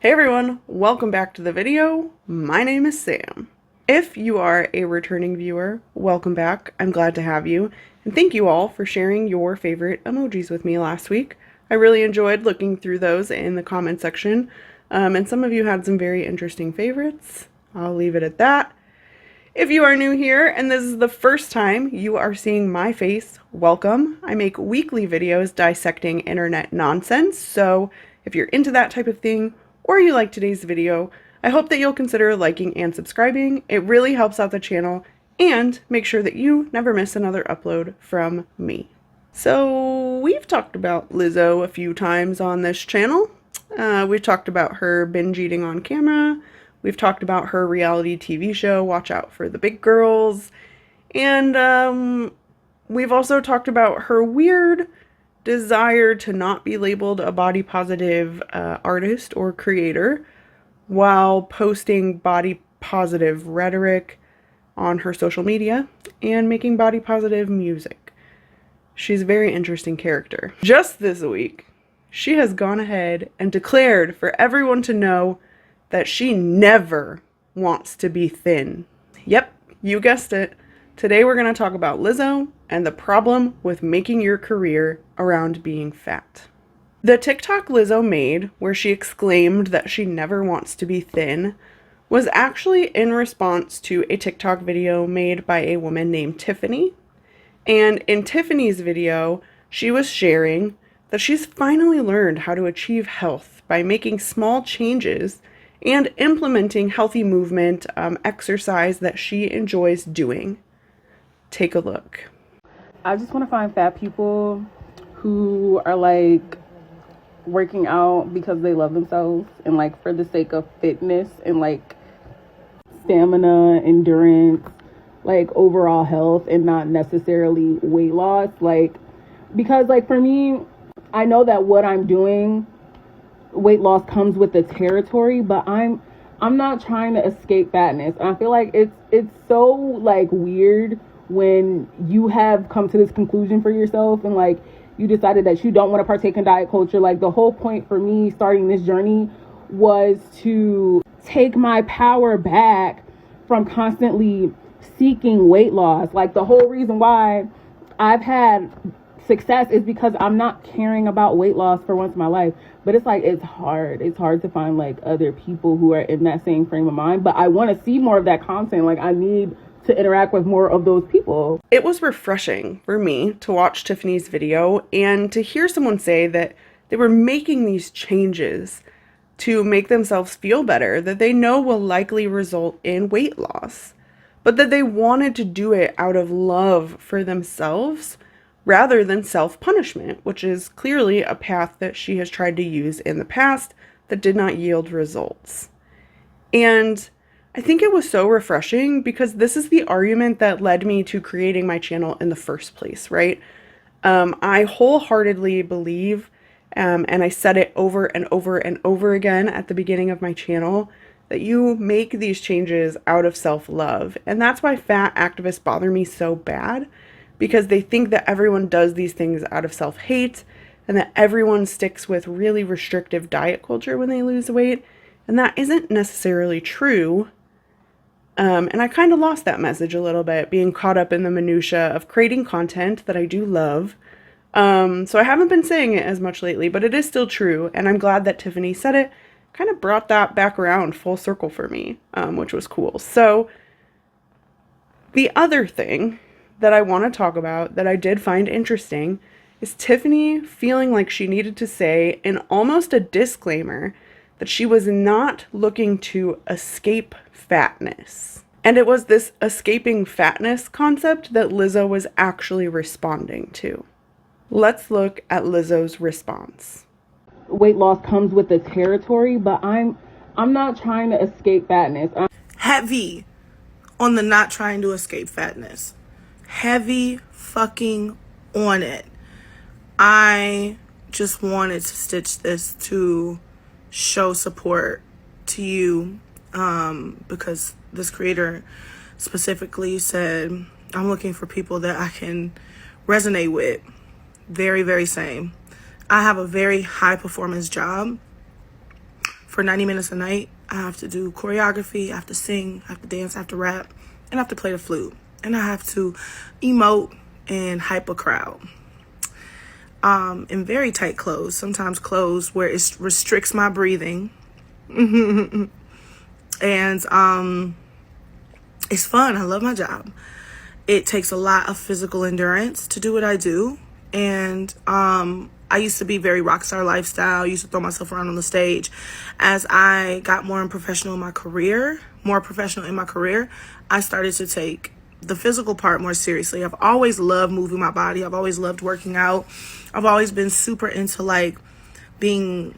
Hey everyone, welcome back to the video. My name is Sam. If you are a returning viewer, welcome back. I'm glad to have you. And thank you all for sharing your favorite emojis with me last week. I really enjoyed looking through those in the comment section. And some of you had some very interesting favorites. I'll leave it at that. If you are new here and this is the first time you are seeing my face, welcome. I make weekly videos dissecting internet nonsense, so if you're into that type of thing or you like today's video, I hope that you'll consider liking and subscribing. It really helps out the channel and make sure that you never miss another upload from me. So we've talked about Lizzo a few times on this channel. We've talked about her binge eating on camera. We've talked about her reality TV show, Watch Out for the Big Girls. And we've also talked about her weird desire to not be labeled a body positive artist or creator while posting body positive rhetoric on her social media and making body positive music. She's a very interesting character. Just this week, she has gone ahead and declared for everyone to know that she never wants to be thin. Yep, you guessed it. Today we're going to talk about Lizzo and the problem with making your career around being fat. The TikTok Lizzo made, where she exclaimed that she never wants to be thin, was actually in response to a TikTok video made by a woman named Tiffany. And in Tiffany's video, she was sharing that she's finally learned how to achieve health by making small changes and implementing healthy movement, exercise that she enjoys doing. Take a look. I just want to find fat people who are like working out because they love themselves and like for the sake of fitness and like stamina, endurance, like overall health, and not necessarily weight loss. Like, because like for me, I know that what I'm doing, weight loss comes with the territory, but I'm not trying to escape fatness. And I feel like it's so like weird when you have come to this conclusion for yourself and like you decided that you don't want to partake in diet culture. Like the whole point for me starting this journey was to take my power back from constantly seeking weight loss. Like the whole reason why I've had success is because I'm not caring about weight loss for once in my life. But it's like, it's hard to find like other people who are in that same frame of mind. But I want to see more of that content. Like I need to interact with more of those people. It was refreshing for me to watch Tiffany's video and to hear someone say that they were making these changes to make themselves feel better that they know will likely result in weight loss, but that they wanted to do it out of love for themselves rather than self-punishment, which is clearly a path that she has tried to use in the past that did not yield results. And I think it was so refreshing because this is the argument that led me to creating my channel in the first place, right? I wholeheartedly believe, and I said it over and over and over again at the beginning of my channel, that you make these changes out of self-love. And that's why fat activists bother me so bad, because they think that everyone does these things out of self-hate and that everyone sticks with really restrictive diet culture when they lose weight. And that isn't necessarily true. And I kind of lost that message a little bit, being caught up in the minutia of creating content that I do love. So I haven't been saying it as much lately, but it is still true. And I'm glad that Tiffany said it, kind of brought that back around full circle for me, which was cool. So the other thing that I want to talk about that I did find interesting is Tiffany feeling like she needed to say in almost a disclaimer that she was not looking to escape fatness. And it was this escaping fatness concept that Lizzo was actually responding to. Let's look at Lizzo's response. Weight loss comes with the territory, but I'm not trying to escape fatness. Heavy on the not trying to escape fatness. Heavy fucking on it. I just wanted to stitch this to show support to you, because this creator specifically said, I'm looking for people that I can resonate with. Very, very same. I have a very high performance job. for 90 minutes a night, I have to do choreography, I have to sing, I have to dance, I have to rap, and I have to play the flute. And I have to emote and hype a crowd. In very tight clothes, sometimes clothes where it restricts my breathing. And it's fun. I love my job. It takes a lot of physical endurance to do what I do. And I used to be very rock star lifestyle. I used to throw myself around on the stage. As I got more professional in my career, I started to take the physical part more seriously. I've always loved moving my body. I've always loved working out. I've always been super into like being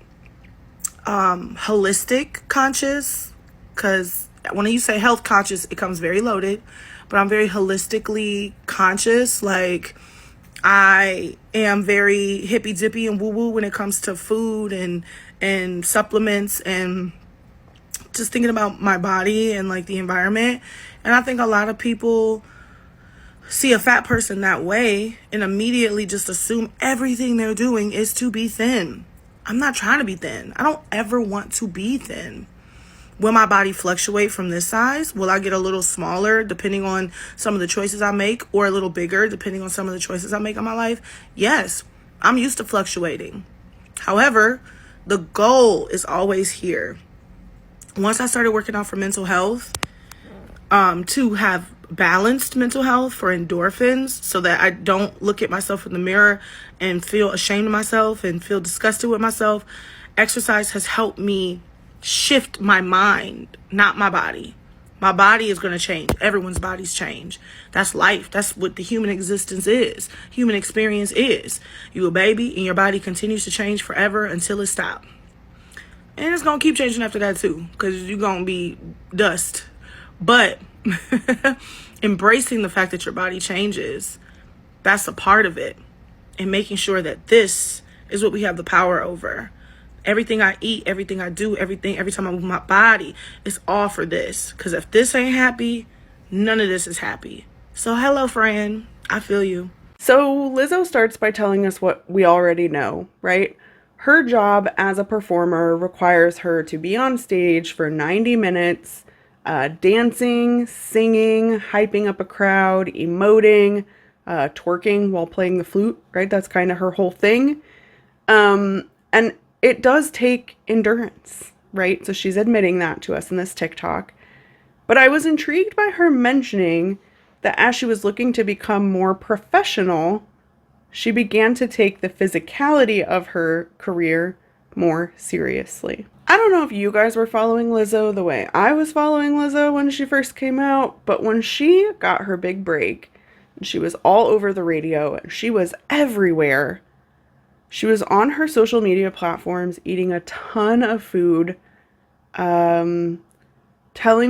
holistic conscious, because when you say health conscious, it comes very loaded, but I'm very holistically conscious. Like, I am very hippy dippy and woo woo when it comes to food and supplements and just thinking about my body and like the environment. And I think a lot of people see a fat person that way and immediately just assume everything they're doing is to be thin. I'm not trying to be thin. I don't ever want to be thin. Will my body fluctuate from this size? Will I get a little smaller depending on some of the choices I make, or a little bigger depending on some of the choices I make in my life? Yes, I'm used to fluctuating. However, the goal is always here. Once I started working out for mental health, to have balanced mental health for endorphins, so that I don't look at myself in the mirror and feel ashamed of myself and feel disgusted with myself, exercise has helped me shift my mind, not my body. My body is going to change. Everyone's bodies change. That's life. That's what the human existence is. Human experience is. You a baby and your body continues to change forever until it stops. And it's going to keep changing after that too, because you're going to be dust. But embracing the fact that your body changes, that's a part of it. And making sure that this is what we have the power over. Everything I eat, everything I do, every time I move my body, it's all for this. Because if this ain't happy, none of this is happy. So hello, friend. I feel you. So Lizzo starts by telling us what we already know, right? Her job as a performer requires her to be on stage for 90 minutes, dancing, singing, hyping up a crowd, emoting, twerking while playing the flute, right? That's kind of her whole thing. And it does take endurance, right? So she's admitting that to us in this TikTok. But I was intrigued by her mentioning that as she was looking to become more professional, she began to take the physicality of her career more seriously. I don't know if you guys were following Lizzo the way I was following Lizzo when she first came out, but when she got her big break, and she was all over the radio, and she was everywhere. She was on her social media platforms eating a ton of food, telling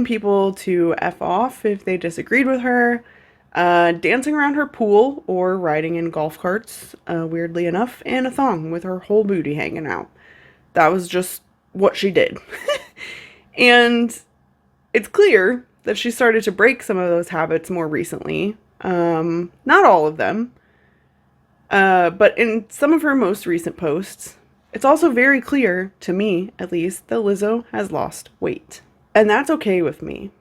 people to F off if they disagreed with her, dancing around her pool or riding in golf carts, weirdly enough, in a thong with her whole booty hanging out. That was just what she did. And it's clear that she started to break some of those habits more recently. Not all of them. But in some of her most recent posts, it's also very clear, to me at least, that Lizzo has lost weight. And that's okay with me.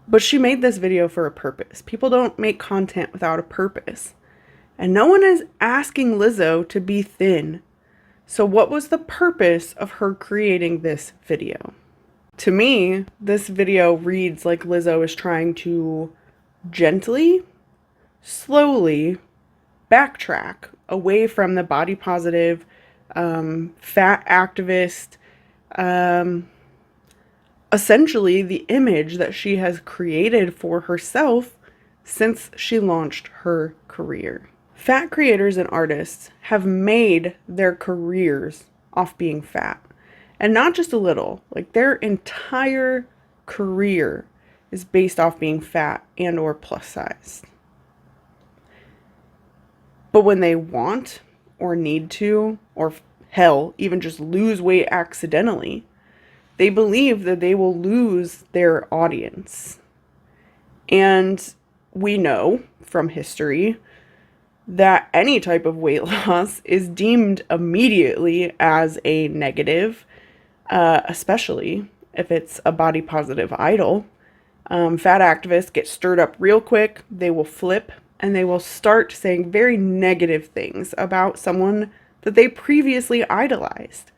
But she made this video for a purpose. People don't make content without a purpose. And no one is asking Lizzo to be thin. So what was the purpose of her creating this video? To me, this video reads like Lizzo is trying to gently, slowly backtrack away from the body positive, fat activist, essentially the image that she has created for herself since she launched her career. Fat creators and artists have made their careers off being fat. And not just a little, like their entire career is based off being fat and or plus sized. But when they want or need to, or hell, even just lose weight accidentally, they believe that they will lose their audience. And we know from history that any type of weight loss is deemed immediately as a negative, especially if it's a body positive idol. Fat activists get stirred up real quick, they will flip, and they will start saying very negative things about someone that they previously idolized.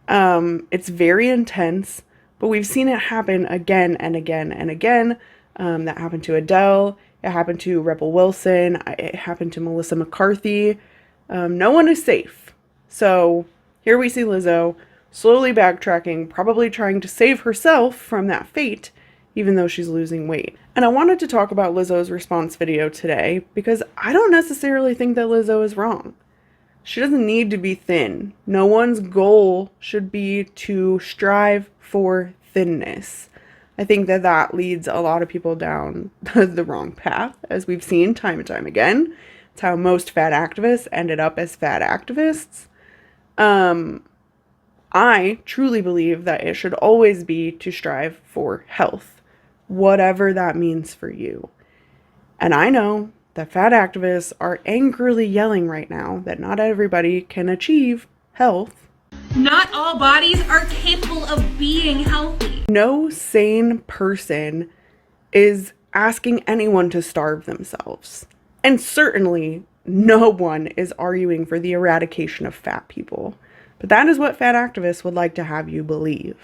It's very intense, but we've seen it happen again and again and again. That happened to Adele, it happened to Rebel Wilson, it happened to Melissa McCarthy. No one is safe. So here we see Lizzo slowly backtracking, probably trying to save herself from that fate, even though she's losing weight. And I wanted to talk about Lizzo's response video today because I don't necessarily think that Lizzo is wrong. She doesn't need to be thin. No one's goal should be to strive for thinness. I think that that leads a lot of people down the wrong path, as we've seen time and time again. It's how most fat activists ended up as fat activists. I truly believe that it should always be to strive for health, whatever that means for you. And I know that fat activists are angrily yelling right now that not everybody can achieve health. Not all bodies are capable of being healthy. No sane person is asking anyone to starve themselves. And certainly no one is arguing for the eradication of fat people. But that is what fat activists would like to have you believe.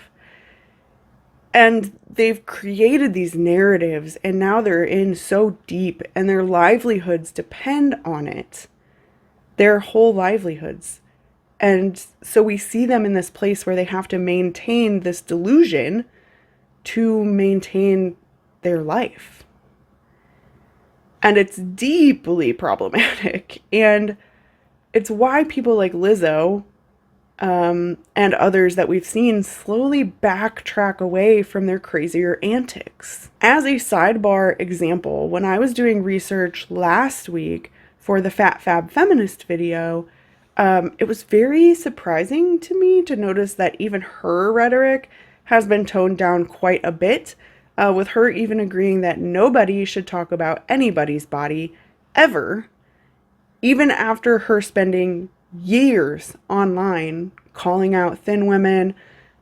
And they've created these narratives, and now they're in so deep, and their livelihoods depend on it. Their whole livelihoods. And so we see them in this place where they have to maintain this delusion to maintain their life. And it's deeply problematic. And it's why people like Lizzo and others that we've seen slowly backtrack away from their crazier antics. As a sidebar example, when I was doing research last week for the Fat Fab Feminist video, it was very surprising to me to notice that even her rhetoric has been toned down quite a bit, with her even agreeing that nobody should talk about anybody's body ever, even after her spending years online calling out thin women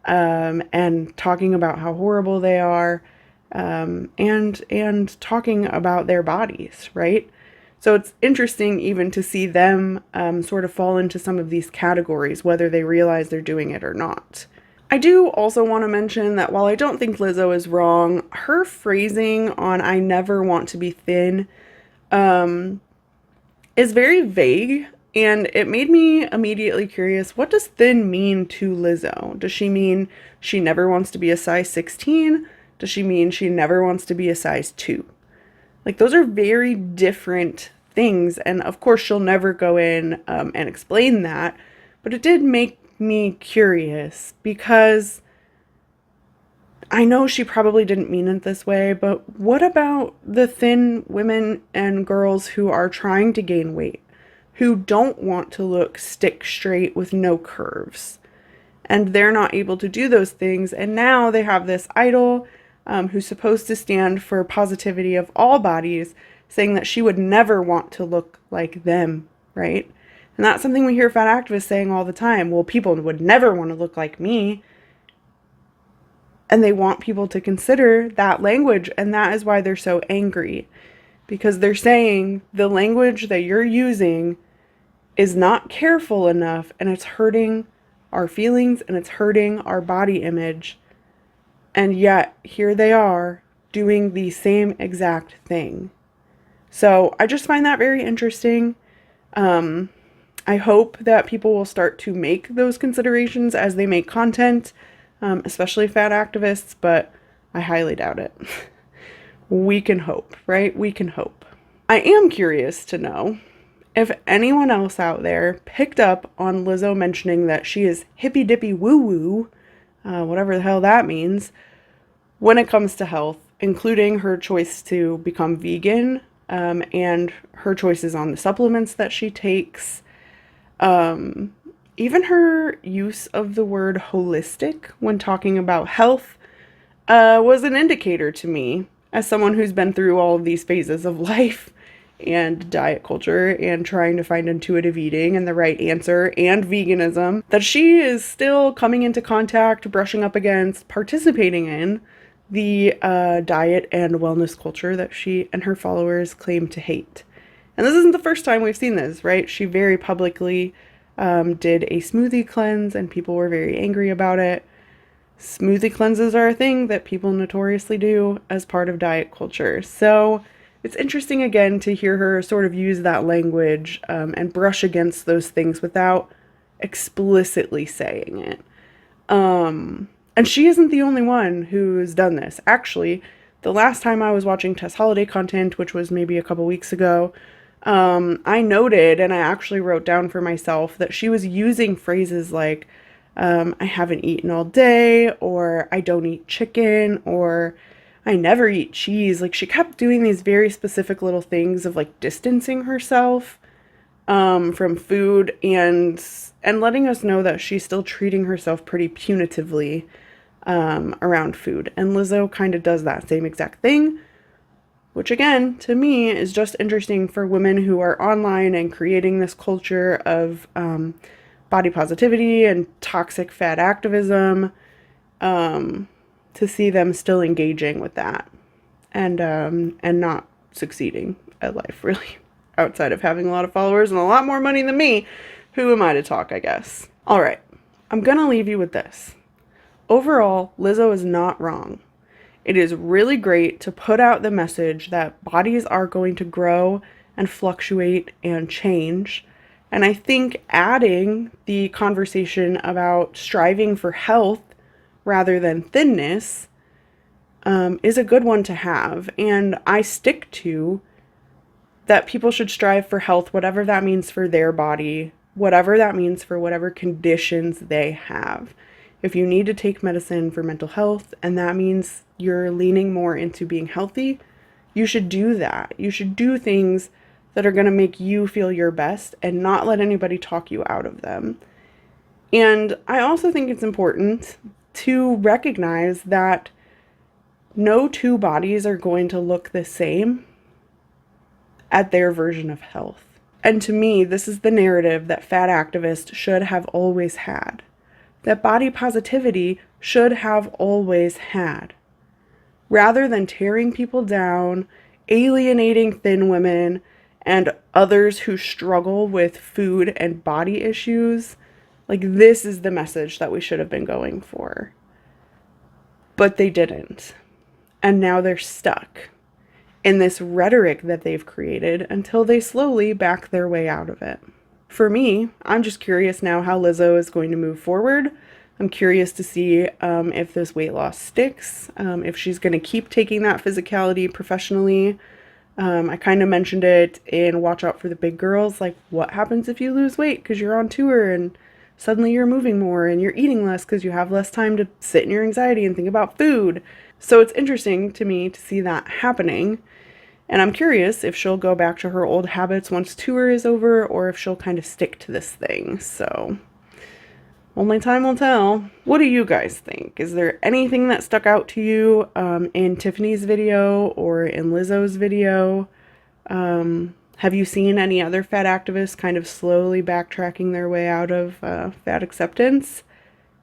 and talking about how horrible they are, and talking about their bodies, right? So it's interesting even to see them sort of fall into some of these categories, whether they realize they're doing it or not. I do also want to mention that while I don't think Lizzo is wrong, her phrasing on "I never want to be thin" is very vague, and it made me immediately curious, what does thin mean to Lizzo? Does she mean she never wants to be a size 16? Does she mean she never wants to be a size 2? Like, those are very different things, and of course she'll never go in and explain that, but it did make me curious, because I know she probably didn't mean it this way, but what about the thin women and girls who are trying to gain weight, who don't want to look stick straight with no curves, and they're not able to do those things, and now they have this idol who's supposed to stand for positivity of all bodies, saying that she would never want to look like them, right? And that's something we hear fat activists saying all the time. Well, people would never want to look like me. And they want people to consider that language, and that is why they're so angry. Because they're saying the language that you're using is not careful enough, and it's hurting our feelings, and it's hurting our body image. And yet, here they are doing the same exact thing. So I just find that very interesting. I hope that people will start to make those considerations as they make content, especially fat activists, but I highly doubt it. We can hope, right? We can hope. I am curious to know if anyone else out there picked up on Lizzo mentioning that she is hippy dippy woo woo, whatever the hell that means, when it comes to health, including her choice to become vegan, and her choices on the supplements that she takes. Even her use of the word holistic when talking about health was an indicator to me, as someone who's been through all of these phases of life and diet culture and trying to find intuitive eating and the right answer and veganism that she is still coming into contact, brushing up against, participating in the diet and wellness culture that she and her followers claim to hate. And this isn't the first time we've seen this, right? She very publicly did a smoothie cleanse and people were very angry about it. Smoothie cleanses are a thing that people notoriously do as part of diet culture. So it's interesting again to hear her sort of use that language and brush against those things without explicitly saying it. And she isn't the only one who's done this. Actually, the last time I was watching Tess Holiday content, which was maybe a couple weeks ago, I noted, and I actually wrote down for myself, that she was using phrases like, I haven't eaten all day, or I don't eat chicken, or I never eat cheese. Like, she kept doing these very specific little things of like distancing herself from food and letting us know that she's still treating herself pretty punitively around food. And Lizzo kind of does that same exact thing, which again, to me, is just interesting for women who are online and creating this culture of body positivity and toxic fat activism, to see them still engaging with that and not succeeding at life, really, outside of having a lot of followers and a lot more money than me. Who am I to talk, I guess? All right, I'm gonna leave you with this. Overall, Lizzo is not wrong. It is really great to put out the message that bodies are going to grow and fluctuate and change. And I think adding the conversation about striving for health rather than thinness is a good one to have. And I stick to that people should strive for health, whatever that means for their body, whatever that means for whatever conditions they have. If you need to take medicine for mental health and that means you're leaning more into being healthy, you should do that. You should do things that are going to make you feel your best and not let anybody talk you out of them. And I also think it's important to recognize that no two bodies are going to look the same at their version of health. And to me, this is the narrative that fat activists should have always had, that body positivity should have always had. Rather than tearing people down, alienating thin women, and others who struggle with food and body issues, like, this is the message that we should have been going for. But they didn't. And now they're stuck in this rhetoric that they've created until they slowly back their way out of it. For me, I'm just curious now how Lizzo is going to move forward. I'm curious to see if this weight loss sticks, if she's going to keep taking that physicality professionally. I kind of mentioned it in Watch Out for the Big Girls, like, what happens if you lose weight because you're on tour and suddenly you're moving more and you're eating less because you have less time to sit in your anxiety and think about food. So it's interesting to me to see that happening. And I'm curious if she'll go back to her old habits once tour is over or if she'll kind of stick to this thing. So only time will tell. What do you guys think? Is there anything that stuck out to you in Tiffany's video or in Lizzo's video? Have you seen any other fat activists kind of slowly backtracking their way out of fat acceptance?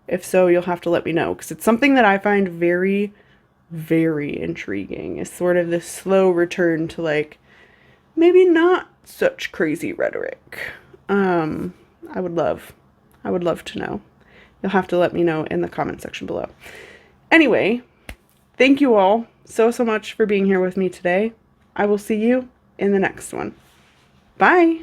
If so, you'll have to let me know, because it's something that I find very, very intriguing. It's sort of this slow return to, like, maybe not such crazy rhetoric. I would love to know. You'll have to let me know in the comment section below. Anyway, thank you all so much for being here with me today. I will see you in the next one. Bye.